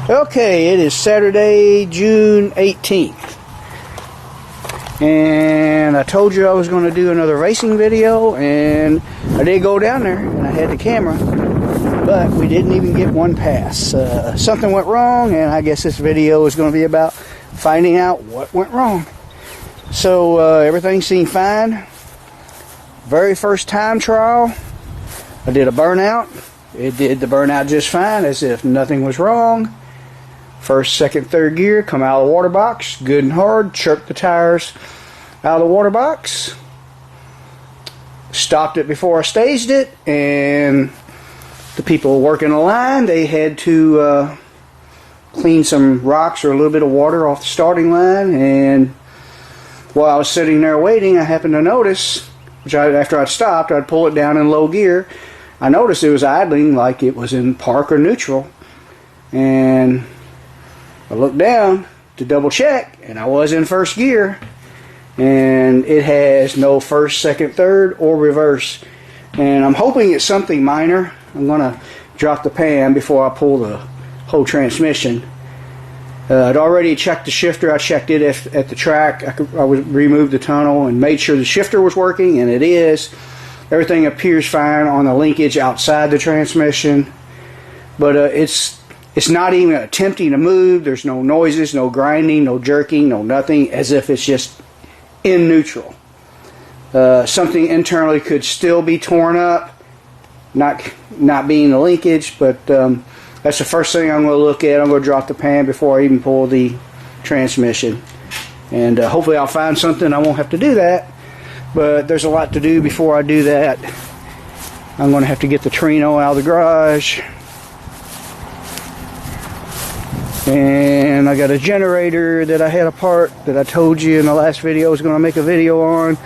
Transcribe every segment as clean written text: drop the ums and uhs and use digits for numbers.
Okay, it is Saturday, June 18th. And I told you I was going to do another racing video, and I did go down there, and I had the camera, but we didn't even get one pass. Something went wrong, and I guess this video is going to be about finding out what went wrong. So everything seemed fine. Very first time trial, I did a burnout. It did the burnout just fine, as if nothing was wrong. First, second, third gear, come out of the water box, good and hard, chirp the tires out of the water box. Stopped it before I staged it, and the people working the line, they had to clean some rocks or a little bit of water off the starting line. And while I was sitting there waiting, I happened to notice, after I'd stopped, I'd pull it down in low gear. I noticed it was idling like it was in park or neutral, and I looked down to double check, and I was in first gear, and it has no first, second, third, or reverse. And I'm hoping it's something minor. I'm going to drop the pan before I pull the whole transmission. I'd already checked the shifter. I checked it at the track. I would remove the tunnel and made sure the shifter was working, and it is. Everything appears fine on the linkage outside the transmission, but it's not even attempting to move. There's no noises, no grinding, no jerking, no nothing, as if it's just in neutral. Something internally could still be torn up, not being the linkage, but that's the first thing I'm going to look at. I'm going to drop the pan before I even pull the transmission. And hopefully I'll find something. I won't have to do that, but there's a lot to do before I do that. I'm going to have to get the Trino out of the garage. And I got a generator that I had apart that I told you in the last video I was going to make a video on.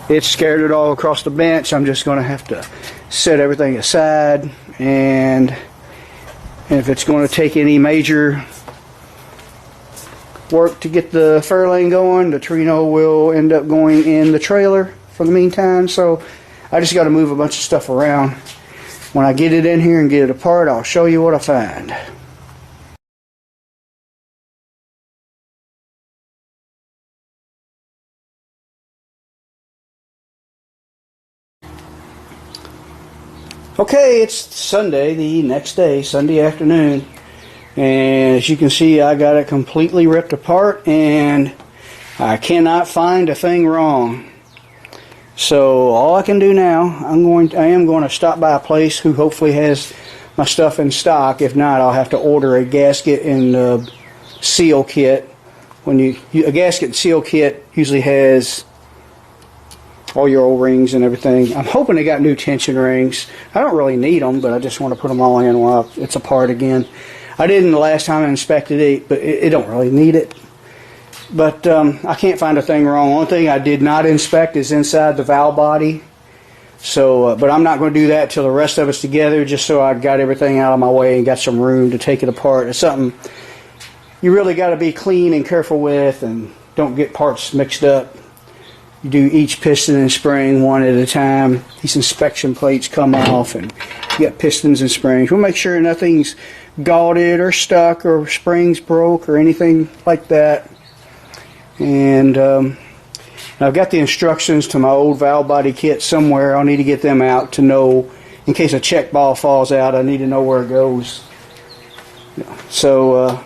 It scared it all across the bench. I'm just going to have to set everything aside, and if it's going to take any major work to get the Fairlane going, the Trino will end up going in the trailer for the meantime. So I just got to move a bunch of stuff around. When I get it in here and get it apart, I'll show you what I find. Okay, it's Sunday, the next day, Sunday afternoon, and as you can see, I got it completely ripped apart, and I cannot find a thing wrong. So all I can do now, I am going to stop by a place who hopefully has my stuff in stock. If not, I'll have to order a gasket and seal kit. A gasket and seal kit usually has all your O-rings and everything. I'm hoping they got new tension rings. I don't really need them, but I just want to put them all in while it's apart again. I didn't the last time I inspected it, but it don't really need it. But I can't find a thing wrong. One thing I did not inspect is inside the valve body. So, but I'm not going to do that till the rest of us together, just so I got everything out of my way and got some room to take it apart. It's something you really got to be clean and careful with, and don't get parts mixed up. You do each piston and spring one at a time. These inspection plates come off, and you got pistons and springs. We'll make sure nothing's gauted or stuck or springs broke or anything like that. And I've got the instructions to my old valve body kit somewhere. I'll need to get them out to know, in case a check ball falls out, I need to know where it goes. So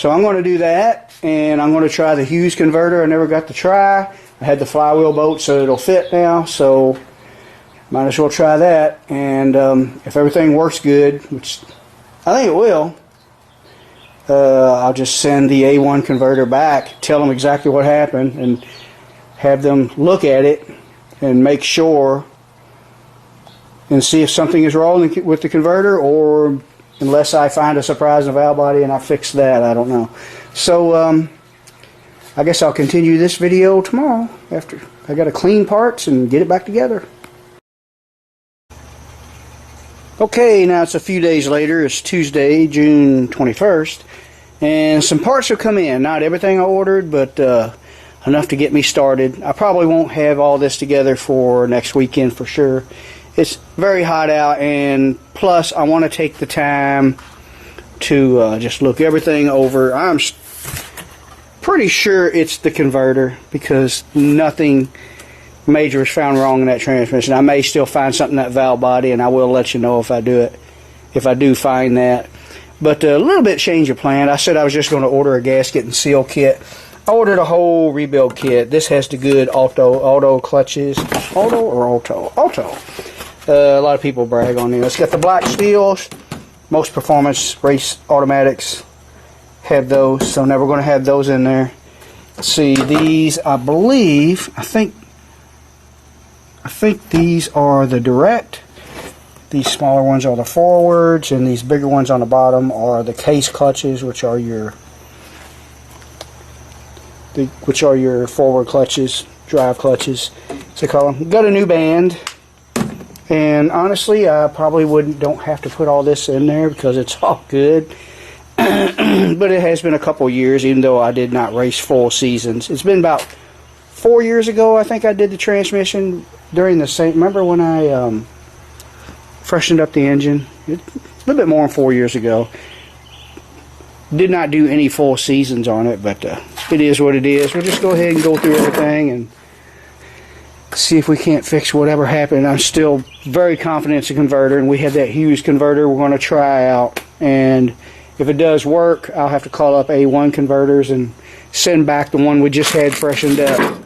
I'm going to do that, and I'm going to try the Hughes converter. I never got to try. I had the flywheel bolt, so it'll fit now, so might as well try that. And if everything works good, which I think it will, I'll just send the A1 converter back, tell them exactly what happened, and have them look at it and make sure and see if something is wrong with the converter, or unless I find a surprise in the valve body and I fix that, I don't know. So I guess I'll continue this video tomorrow after I got to clean parts and get it back together. Okay, now it's a few days later. It's Tuesday, June 21st, and some parts have come in. Not everything I ordered, but enough to get me started. I probably won't have all this together for next weekend for sure. It's very hot out, and plus I want to take the time to just look everything over. I'm pretty sure it's the converter because nothing major is found wrong in that transmission. I may still find something in that valve body, and I will let you know if I do find that. But a little bit change of plan. I said I was just going to order a gasket and seal kit. I ordered a whole rebuild kit. This has the good auto clutches. Auto. A lot of people brag on it. It's got the black steels. Most performance race automatics have those, so never going to have those in there. Let's see, these I think these are the direct. These smaller ones are the forwards, and these bigger ones on the bottom are the case clutches, which are your forward clutches, drive clutches, as they call them. Got a new band, and honestly, I probably don't have to put all this in there because it's all good. But it has been a couple years, even though I did not race full seasons. It's been about 4 years ago, I think I did the transmission during the same. Remember when I freshened up the engine? A little bit more than 4 years ago. Did not do any full seasons on it, but it is what it is. We'll just go ahead and go through everything and see if we can't fix whatever happened. I'm still very confident it's a converter, and we had that huge converter we're going to try out, and if it does work, I'll have to call up A1 Converters and send back the one we just had freshened up.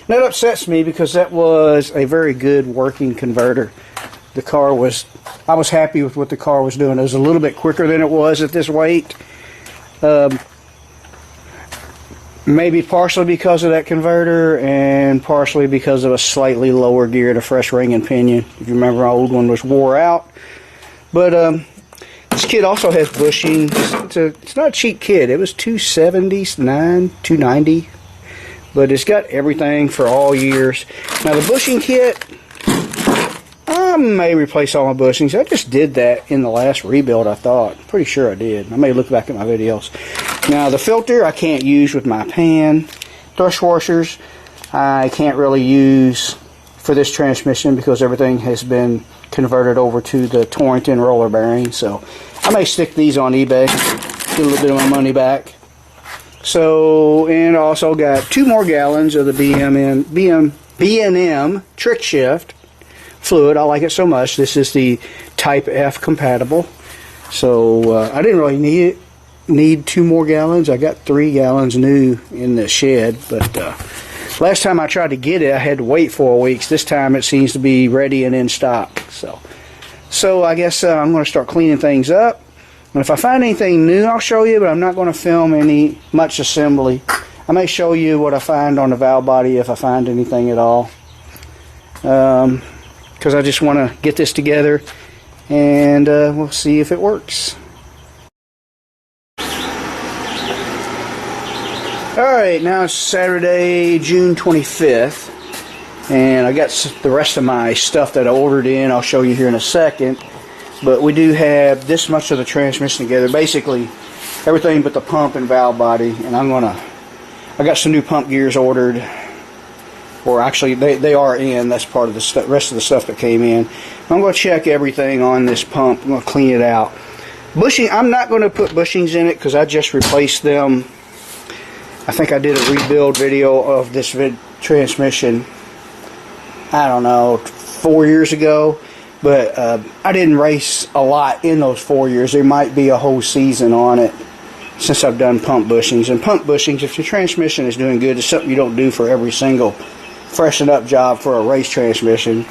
That upsets me because that was a very good working converter. I was happy with what the car was doing. It was a little bit quicker than it was at this weight. Maybe partially because of that converter and partially because of a slightly lower gear, the fresh ring and pinion. If you remember, my old one was wore out. But this kit also has bushings. It's not a cheap kit. It was $290, but it's got everything for all years. Now the bushing kit, I may replace all my bushings. I just did that in the last rebuild, I thought. Pretty sure I did. I may look back at my videos. Now the filter I can't use with my pan. Thrust washers I can't really use for this transmission because everything has been converted over to the Torrington roller bearing. So I may stick these on eBay, get a little bit of my money back. So, and I also got 2 more gallons of the B&M trick shift fluid. I like it so much. This is the Type F compatible. So I didn't really need 2 more gallons. I got 3 gallons new in the shed, but last time I tried to get it, I had to wait 4 weeks. This time it seems to be ready and in stock. So I guess I'm going to start cleaning things up. And if I find anything new, I'll show you, but I'm not going to film much assembly. I may show you what I find on the valve body if I find anything at all. Because I just want to get this together, and we'll see if it works. Alright, now it's Saturday, June 25th, and I got the rest of my stuff that I ordered in. I'll show you here in a second. But we do have this much of the transmission together. Basically, everything but the pump and valve body. And I got some new pump gears ordered. Or actually, they are in. That's part of the rest of the stuff that came in. I'm going to check everything on this pump. I'm going to clean it out. Bushing, I'm not going to put bushings in it because I just replaced them. I think I did a rebuild video of this transmission, I don't know, 4 years ago. But I didn't race a lot in those 4 years. There might be a whole season on it since I've done pump bushings. And pump bushings, if your transmission is doing good, it's something you don't do for every single freshen up job for a race transmission.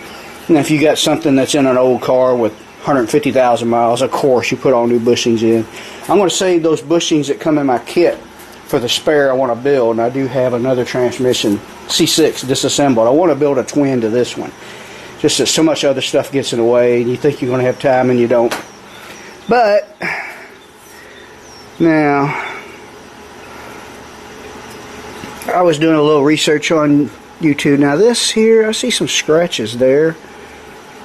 And if you got something that's in an old car with 150,000 miles, of course you put all new bushings in. I'm going to save those bushings that come in my kit for the spare I want to build. And I do have another transmission, C6 disassembled. I want to build a twin to this one. Just that so much other stuff gets in the way, and you think you're going to have time, and you don't. But now, I was doing a little research on YouTube. Now this here, I see some scratches there.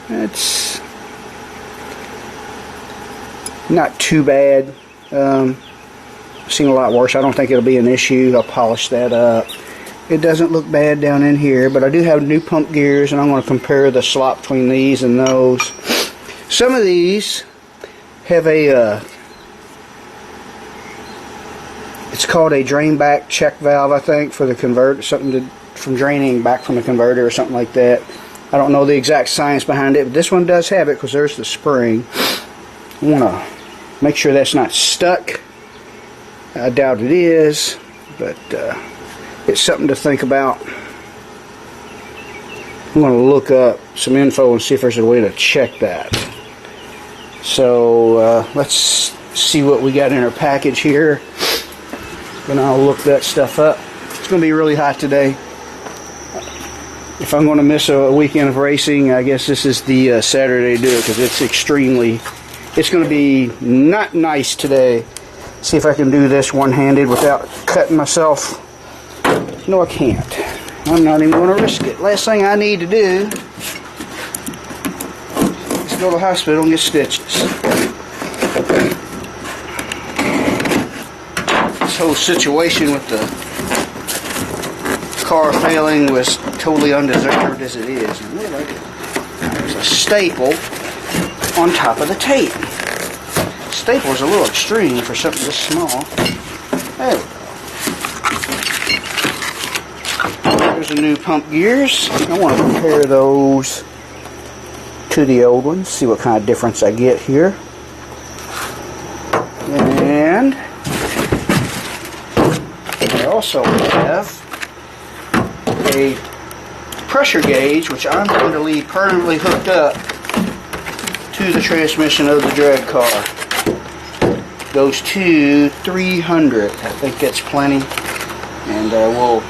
That's not too bad. I've seen a lot worse. I don't think it'll be an issue. I'll polish that up. It doesn't look bad down in here, but I do have new pump gears, and I'm going to compare the slop between these and those. Some of these have a it's called a drain back check valve, I think, for the converter, something from draining back from the converter or something like that. I don't know the exact science behind it, but this one does have it because there's the spring. I want to make sure that's not stuck. I doubt it is, but it's something to think about. I'm going to look up some info and see if there's a way to check that. So let's see what we got in our package here. And I'll look that stuff up. It's going to be really hot today. If I'm going to miss a weekend of racing, I guess this is the Saturday to do it, because it's going to be not nice today. See if I can do this one-handed without cutting myself. No, I can't. I'm not even going to risk it. Last thing I need to do is go to the hospital and get stitches. This whole situation with the car failing was totally undeserved as it is. There's a staple on top of the tape. Staple's a little extreme for something this small. There we go. There's the new pump gears. I want to compare those to the old ones, see what kind of difference I get here. And I also have a pressure gauge, which I'm going to leave permanently hooked up to the transmission of the drag car. Goes to 300. I think that's plenty. And we'll,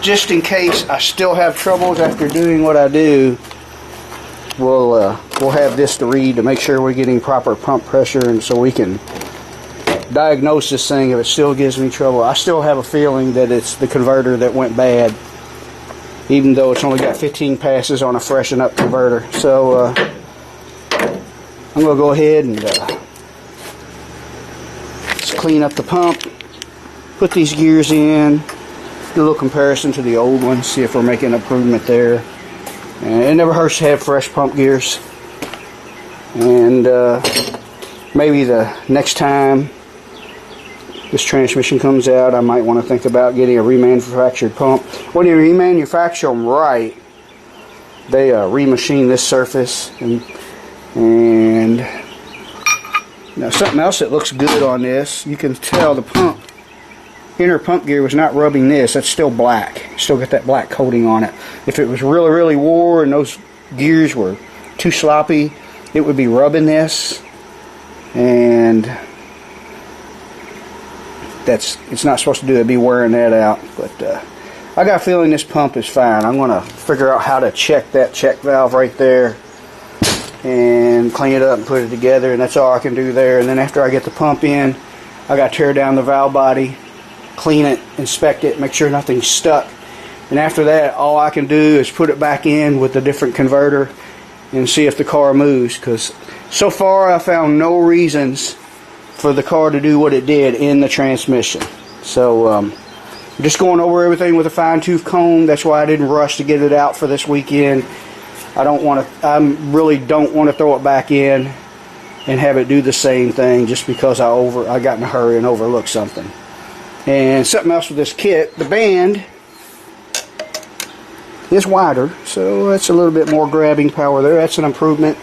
just in case I still have troubles after doing what I do, we'll have this to read to make sure we're getting proper pump pressure, and so we can diagnose this thing if it still gives me trouble. I still have a feeling that it's the converter that went bad, even though it's only got 15 passes on a freshen up converter. So I'm going to go ahead and let's clean up the pump, put these gears in, do a little comparison to the old ones, see if we're making improvement there. And it never hurts to have fresh pump gears. And maybe the next time this transmission comes out, I might want to think about getting a remanufactured pump. When you remanufacture them right, they remachine this surface. And now something else that looks good on this, you can tell the inner pump gear was not rubbing this. That's still black. Still got that black coating on it. If it was really, really wore and those gears were too sloppy, it would be rubbing this, and it's not supposed to do it. It'd be wearing that out. But I got a feeling this pump is fine. I'm going to figure out how to check that check valve right there and clean it up and put it together, and that's all I can do there. And then after I get the pump in, I got to tear down the valve body, clean it, inspect it, make sure nothing's stuck. And after that, all I can do is put it back in with a different converter and see if the car moves, because so far I found no reasons for the car to do what it did in the transmission. So I'm just going over everything with a fine-tooth comb. That's why I didn't rush to get it out for this weekend. I really don't want to throw it back in and have it do the same thing just because I got in a hurry and overlooked something. And something else with this kit, the band is wider, so that's a little bit more grabbing power there. That's an improvement.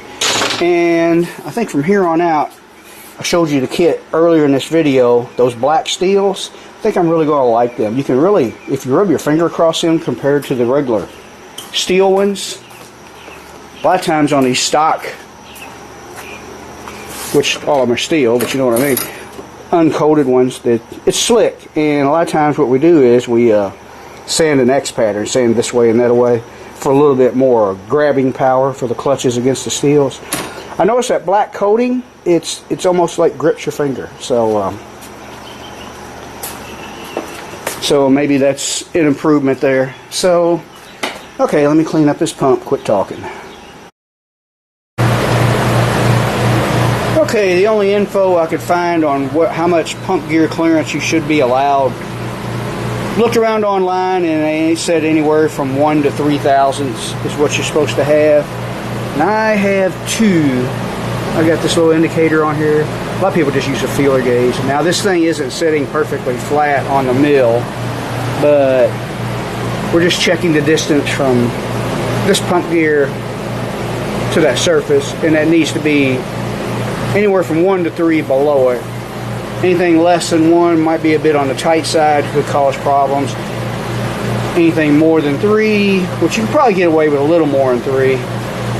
And I think from here on out, I showed you the kit earlier in this video, those black steels. I think I'm really going to like them. You can really, if you rub your finger across them compared to the regular steel ones, a lot of times on these stock, which all of them are steel, but you know what I mean, uncoated ones, that it's slick. And a lot of times what we do is we sand an X pattern, sand this way and that way, for a little bit more grabbing power for the clutches against the steels. I noticed that black coating, it's almost like grips your finger. So maybe that's an improvement there. So okay, let me clean up this pump, quit talking. Okay, the only info I could find on how much pump gear clearance you should be allowed, looked around online and they said anywhere from 1 to 3 thousandths is what you're supposed to have. And I have 2 I got this little indicator on here. A lot of people just use a feeler gauge. Now this thing isn't sitting perfectly flat on the mill, but we're just checking the distance from this pump gear to that surface, and that needs to be anywhere from 1 to 3 below it. Anything less than 1 might be a bit on the tight side, could cause problems. Anything more than 3, which you can probably get away with a little more than 3,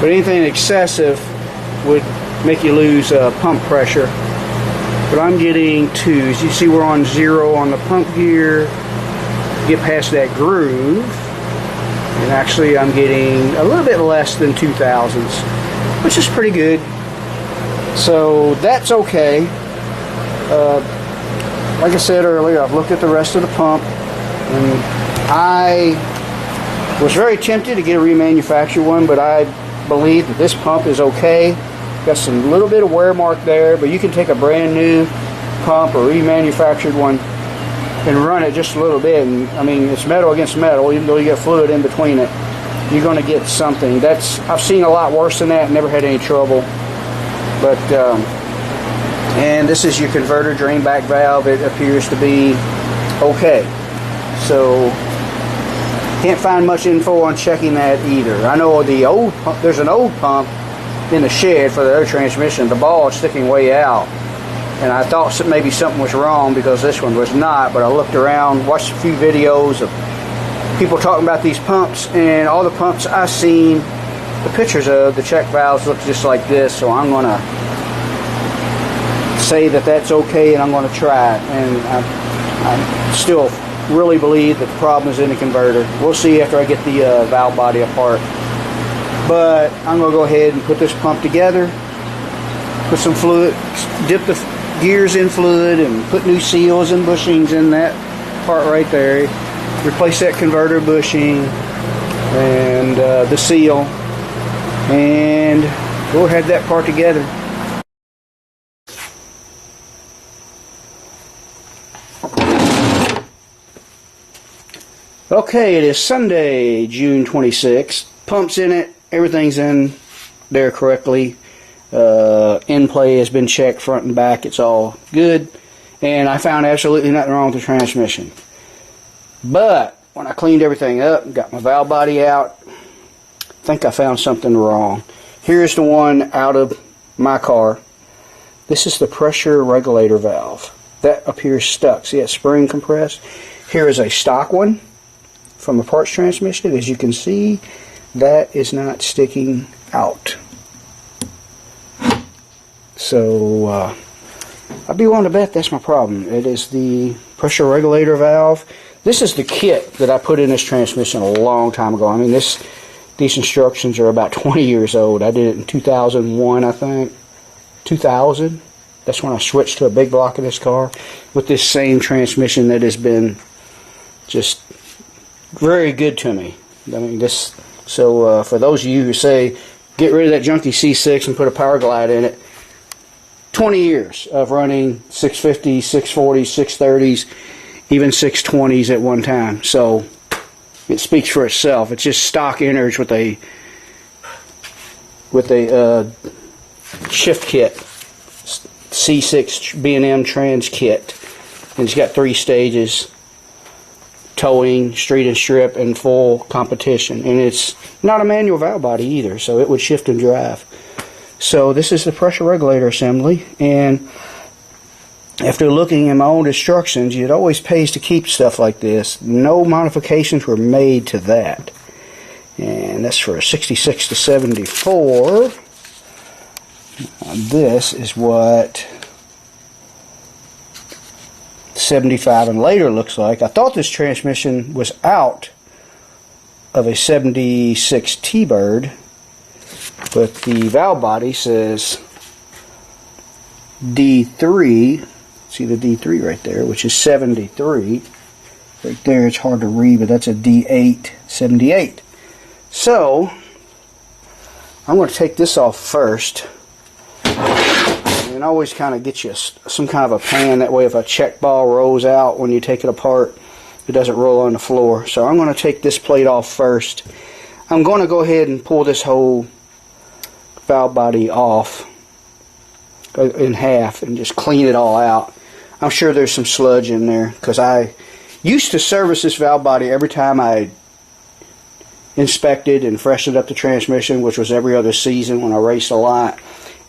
but anything excessive would make you lose pump pressure. But I'm getting 2s. You see we're on 0 on the pump gear. Get past that groove, and actually I'm getting a little bit less than 2,000ths, which is pretty good. So that's okay. Like I said earlier, I've looked at the rest of the pump, and I was very tempted to get a remanufactured one, but I believe that this pump is okay. Got some little bit of wear mark there, but you can take a brand new pump or remanufactured one and run it just a little bit, and I mean, it's metal against metal. Even though you get fluid in between it, you're going to get something. I've seen a lot worse than that, never had any trouble. But and this is your converter drain back valve. It appears to be okay. So can't find much info on checking that either. I know the old pump, there's an old pump in the shed for the other transmission. The ball is sticking way out, and I thought maybe something was wrong because this one was not. But I looked around, watched a few videos of people talking about these pumps, and all the pumps I've seen, the pictures of the check valves look just like this. So I'm going to say that that's okay, and I'm going to try it. And I still really believe that the problem is in the converter. We'll see after I get the valve body apart. But I'm going to go ahead and put this pump together, put some fluid, dip the gears in fluid, and put new seals and bushings in that part right there. Replace that converter bushing and the seal, and we'll have that part together. Okay, it is Sunday, June 26th. Pump's in it. Everything's in there correctly. In play has been checked front and back. It's all good. And I found absolutely nothing wrong with the transmission. But when I cleaned everything up and got my valve body out, I think I found something wrong. Here's the one out of my car. This is the pressure regulator valve. That appears stuck. See that spring compressed? Here is a stock one from a parts transmission. As you can see, that is not sticking out. So I'd be willing to bet that's my problem. It is the pressure regulator valve. This is the kit that I put in this transmission a long time ago. I mean, these instructions are about 20 years old. I did it in 2001, I think. 2000. That's when I switched to a big block of this car with this same transmission that has been just very good to me. I mean, this. So for those of you who say, get rid of that junky C6 and put a power glide in it, 20 years of running 650s, 640s, 630s, even 620s at one time. So it speaks for itself. It's just stock innards with a shift kit, C6 B&M trans kit, and it's got 3 stages: towing, street and strip, and full competition. And it's not a manual valve body either, so it would shift and drive. So this is the pressure regulator assembly, and after looking in my own instructions, it always pays to keep stuff like this. No modifications were made to that. And that's for a 66 to 74. This is what 75 and later looks like. I thought this transmission was out of a 76 T-Bird, but the valve body says D3. See the D3 right there, which is 73. Right there, it's hard to read, but that's a D8 78. So I'm going to take this off first. And always kind of get you some kind of a pan, that way if a check ball rolls out when you take it apart, it doesn't roll on the floor. So I'm going to take this plate off first. I'm going to go ahead and pull this whole valve body off in half and just clean it all out. I'm sure there's some sludge in there because I used to service this valve body every time I inspected and freshened up the transmission, which was every other season when I raced a lot.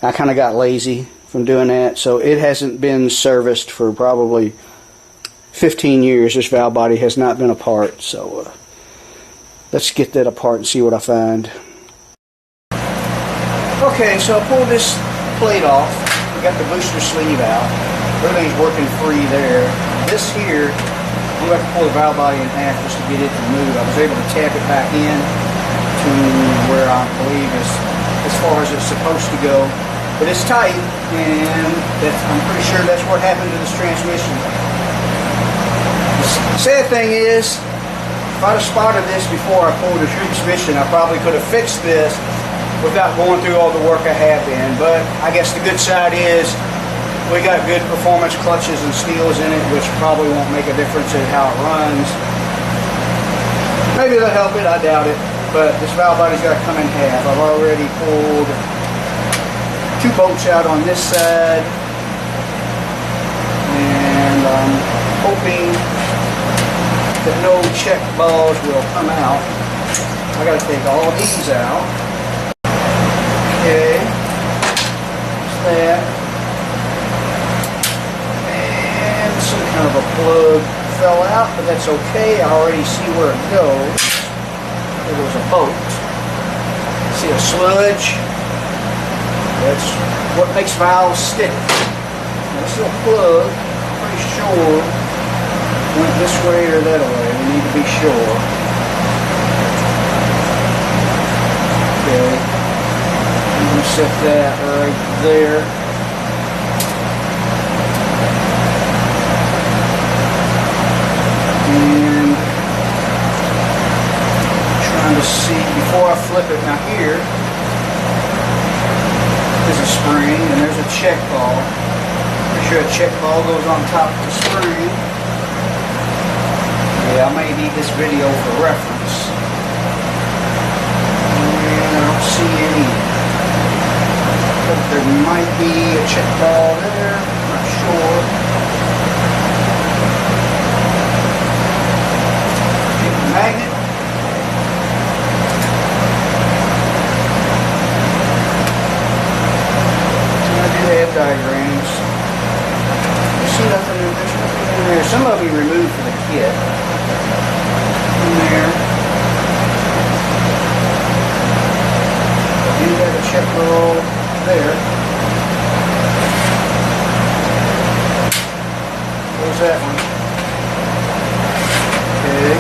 I kind of got lazy from doing that, so it hasn't been serviced for probably 15 years. This valve body has not been apart, so let's get that apart and see what I find. Okay, so I pulled this plate off. We got the booster sleeve out. Everything's working free there. This here, we have to pull the valve body in half just to get it to move. I was able to tap it back in to where I believe is as far as it's supposed to go. But it's tight, and I'm pretty sure that's what happened to this transmission. The sad thing is, if I'd have spotted this before I pulled the transmission, I probably could have fixed this without going through all the work I have been. But I guess the good side is we got good performance clutches and steels in it, which probably won't make a difference in how it runs. Maybe they'll help it, I doubt it. But this valve body's got to come in half. I've already pulled 2 bolts out on this side, and I'm hoping that no check balls will come out. I got to take all these out. Okay, there's that. And some kind of a plug fell out, but that's okay. I already see where it goes. There was a bolt. See a sludge? That's what makes valves stick. Now, this little plug, I'm pretty sure, went this way or that way. We need to be sure. Okay. I'm going to set that right there. And trying to see before I flip it. Now here is a spring, and there's a check ball. Pretty sure a check ball goes on top of the spring. Yeah, I may need this video for reference. And I don't see any. But there might be a check ball there. I'm not sure. Get the magnet. Diagrams. You see nothing, there's nothing in there. Some of them removed from the kit. In there. You have a check roll there. Where's that one? Okay.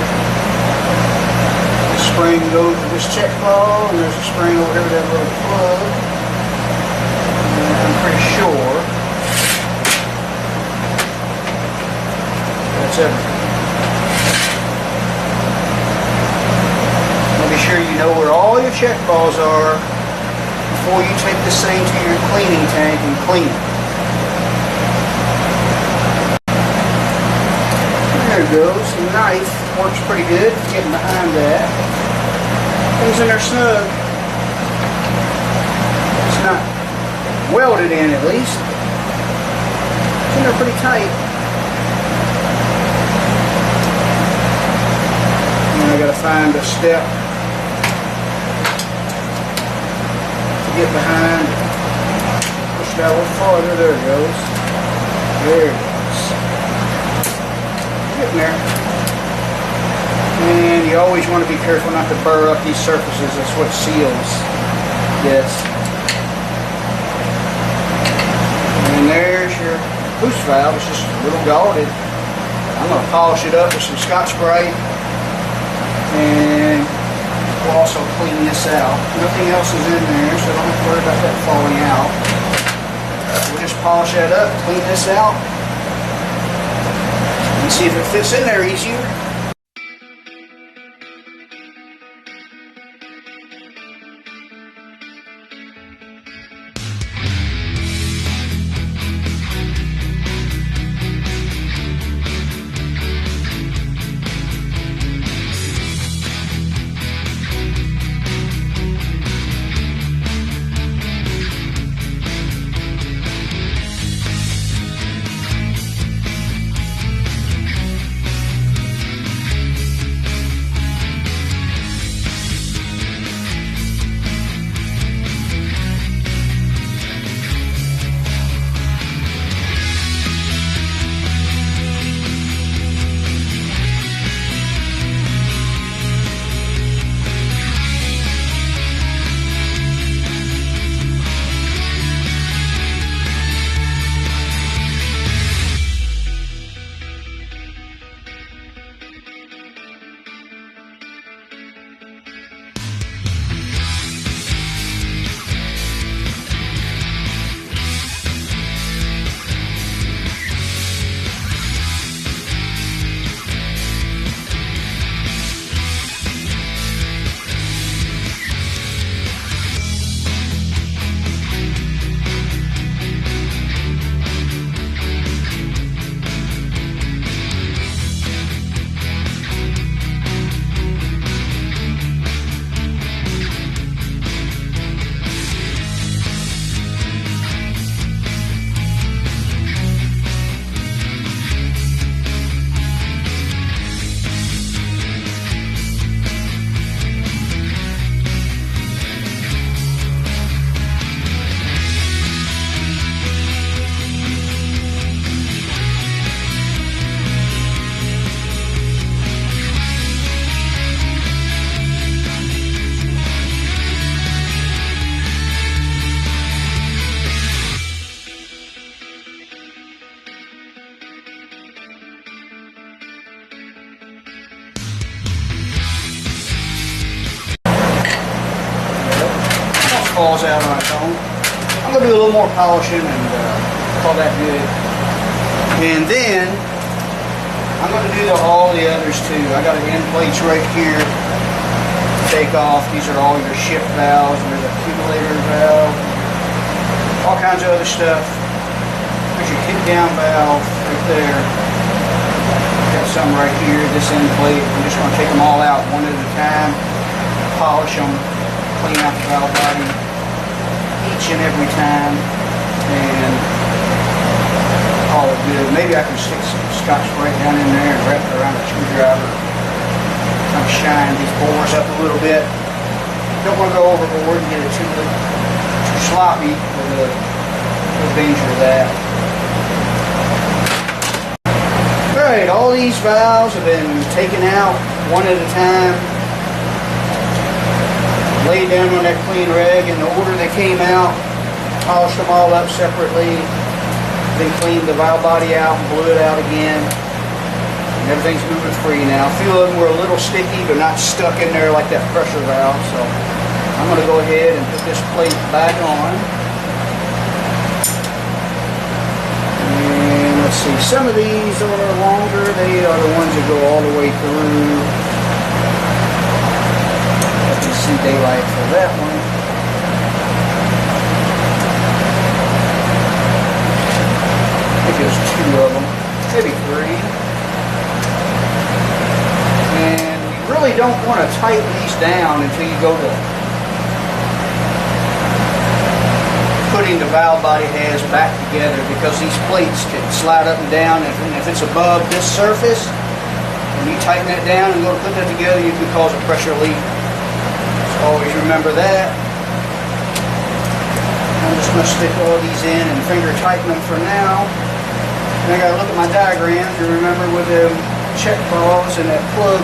The spring goes to this check ball, and there's a spring over here with that little plug. I'm pretty sure that's everything. Be sure you know where all your check balls are before you take this thing to your cleaning tank and clean it. There it goes. The knife works pretty good. Getting behind that. Things in there snug. It's not welded in, at least. It's in there pretty tight. And I gotta find a step to get behind. Push it out a little farther. There it goes. There it goes. Getting there. And you always want to be careful not to burr up these surfaces. That's what seals this. And there's your boost valve. It's just a little galded. I'm going to polish it up with some Scotch-Brite, and we'll also clean this out. Nothing else is in there, so don't have to worry about that falling out. We'll just polish that up, clean this out, and see if it fits in there easier. falls out on its own. I'm going to do a little more polishing and call that good. And then I'm going to do all the others too. I got an end plates right here to take off. These are all your shift valves. There's an accumulator valve. All kinds of other stuff. There's your kick down valve right there. Got some right here, this end plate. I'm just going to take them all out one at a time. Polish them. Clean out the valve body each and every time. And all it good. Maybe I can stick some Scotch Brite down in there and wrap it around a screwdriver. Kind of shine these bores up a little bit. Don't want to go overboard and get it too sloppy. There's no danger of that. Alright, all these valves have been taken out one at a time. Laid down on that clean rag in the order they came out. Polished them all up separately. Then cleaned the valve body out and blew it out again. And everything's moving free now. A few of them were a little sticky, but not stuck in there like that pressure valve. So I'm going to go ahead and put this plate back on. And let's see, some of these are longer. They are the ones that go all the way through. Let me see daylight for that one. There's two of them, maybe three. And you really don't want to tighten these down until you go to putting the valve body heads back together, because these plates can slide up and down, and if it's above this surface, when you tighten that down and go to put that together, you can cause a pressure leak. So always remember that. I'm just going to stick all these in and finger tighten them for now. And I got to look at my diagram to remember where the check valves and that plug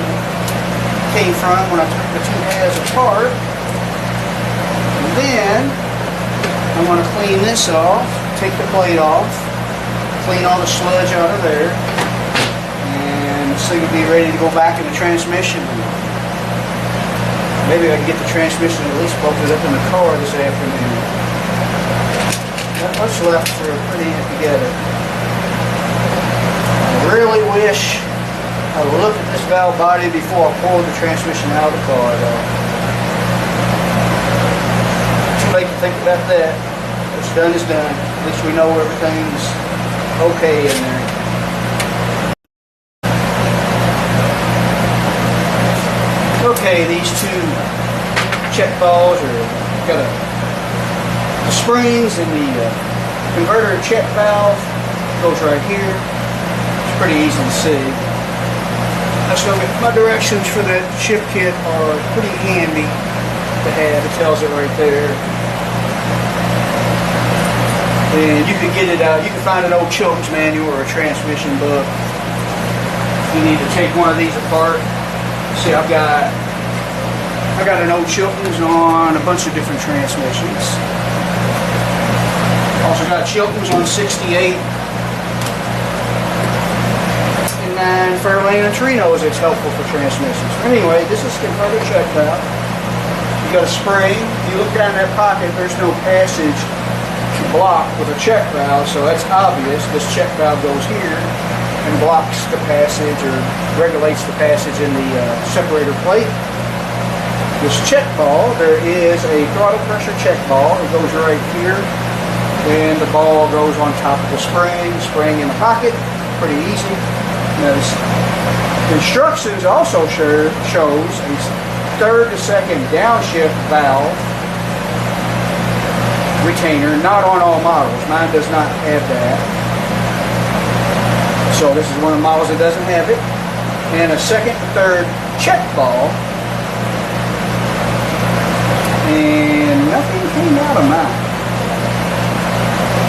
came from when I took the two halves apart. And then I want to clean this off, take the plate off, clean all the sludge out of there, and so you'll be ready to go back in the transmission. Maybe I can get the transmission at least bolted up in the car this afternoon. Not much left for putting it together. I really wish I would look at this valve body before I pulled the transmission out of the car, though. Too late to think about that. What's done is done. At least we know everything's okay in there. Okay, these two check valves are got the springs and the converter check valve goes right here. Pretty easy to see. Let's go get my directions for the shift kit are pretty handy to have. It tells it right there. And you can get it out. You can find an old Chilton's manual or a transmission book. You need to take one of these apart. See, I've got an old Chilton's on a bunch of different transmissions. Also got Chilton's on 68. And Fairlane and Trinos, it's helpful for transmissions. Anyway, this is converter check valve. You got a spring. If you look down that pocket, there's no passage to block with a check valve, so that's obvious. This check valve goes here and blocks the passage or regulates the passage in the separator plate. This check ball, there is a throttle pressure check ball. It goes right here, and the ball goes on top of the spring in the pocket. Pretty easy. Notice the instructions also shows a third to second downshift valve retainer, not on all models. Mine does not have that. So this is one of the models that doesn't have it. And a second and third check ball. And nothing came out of mine.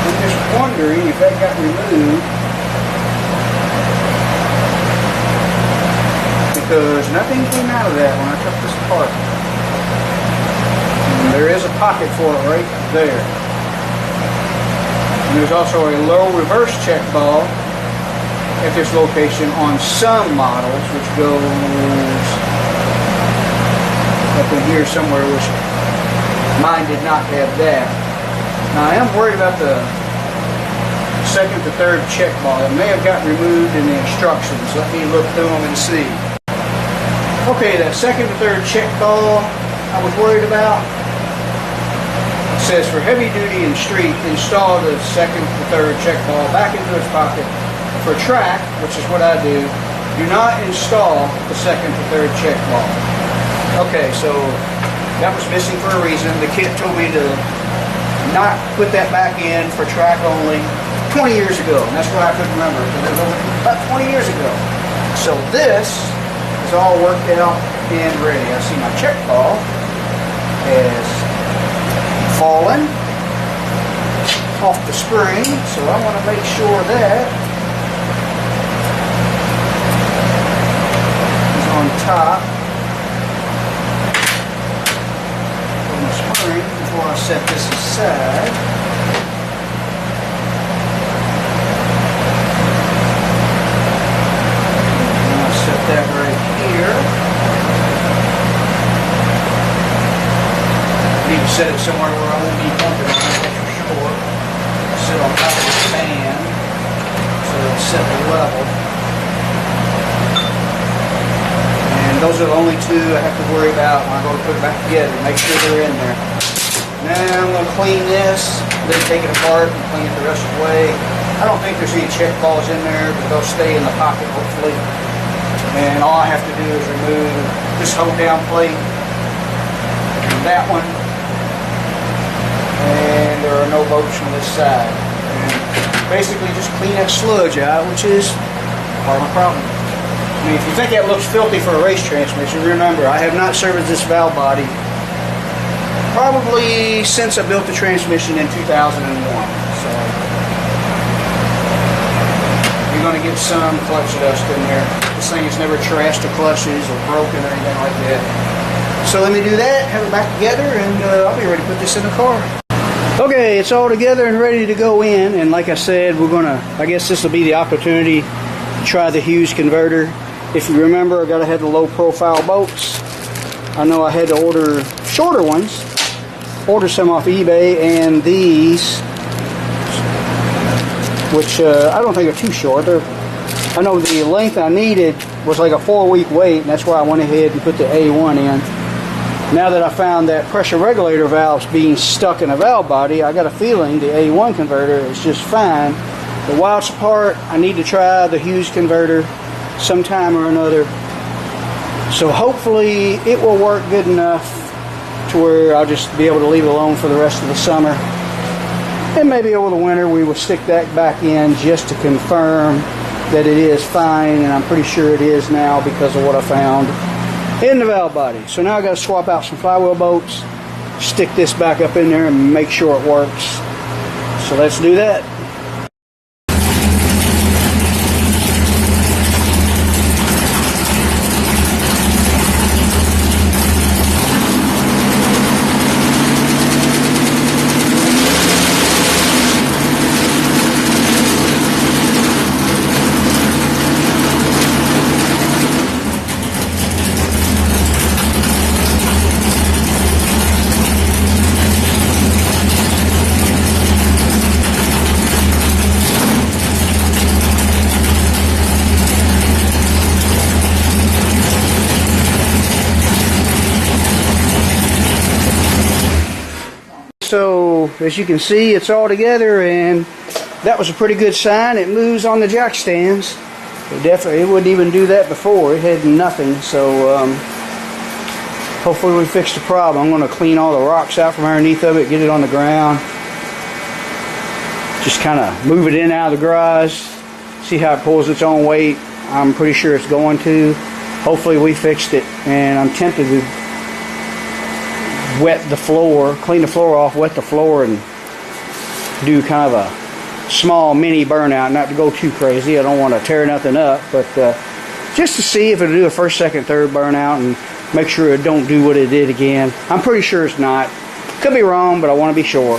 I'm just wondering if that got removed. Because nothing came out of that when I took this apart. And there is a pocket for it right there. And there's also a low reverse check ball at this location on some models, which goes up in here somewhere, which Mine did not have that. Now I am worried about the second to third check ball. It may have got removed in the instructions. Let me look through them and see. Okay, that second to third check ball I was worried about. It says for heavy duty and street, install the second to third check ball back into its pocket. For track, which is what I do not install the second to third check ball. Okay, so that was missing for a reason. The kid told me to not put that back in for track only 20 years ago, and that's why I couldn't remember, because it was about 20 years ago. So this is all worked out and ready. I see my check ball has fallen off the spring, so I want to make sure that is on top of the spring before I set this aside. That right here. Need to set it somewhere where I won't be bumping on it, that's for sure. Sit on top of the fan so it'll set the level. And those are the only two I have to worry about when I go to put it back together. Make sure they're in there. Now I'm going to clean this, then take it apart and clean it the rest of the way. I don't think there's any check balls in there, but they'll stay in the pocket hopefully. And all I have to do is remove this hold down plate and that one, and there are no bolts on this side. And basically just clean that sludge out, which is part of my problem. I mean, if you think that looks filthy for a race transmission, remember I have not serviced this valve body probably since I built the transmission in 2001. So you're going to get some clutch dust in there. This thing has never trashed the clutches or broken or anything like that. So let me do that, have it back together, and I'll be ready to put this in the car. Okay, it's all together and ready to go in, and like I said, we're going to, I guess this will be the opportunity to try the Hughes converter. If you remember, I got to have the low profile bolts. I know I had to order shorter ones, order some off eBay, and these, which I don't think are too short. I know the length I needed was like a 4-week wait, and that's why I went ahead and put the A1 in. Now that I found that pressure regulator valves being stuck in a valve body, I got a feeling the A1 converter is just fine. The wilds apart, I need to try the Hughes converter sometime or another. So hopefully it will work good enough to where I'll just be able to leave it alone for the rest of the summer. And maybe over the winter we will stick that back in just to confirm that it is fine, and I'm pretty sure it is now because of what I found in the valve body. So now I got to swap out some flywheel bolts, stick this back up in there and make sure it works. So let's do that. So as you can see, it's all together, and that was a pretty good sign. It moves on the jack stands. It wouldn't even do that before. It had nothing. So hopefully we fixed the problem. I'm going to clean all the rocks out from underneath of it, get it on the ground, just kind of move it in and out of the garage, see how it pulls its own weight. I'm pretty sure it's going to. Hopefully we fixed it, and I'm tempted to wet the floor, clean the floor off, wet the floor, and do kind of a small mini burnout. Not to go too crazy, I don't want to tear nothing up, but just to see if it'll do a first, second, third burnout and make sure it don't do what it did again. I'm pretty sure it's not. Could be wrong, but I want to be sure.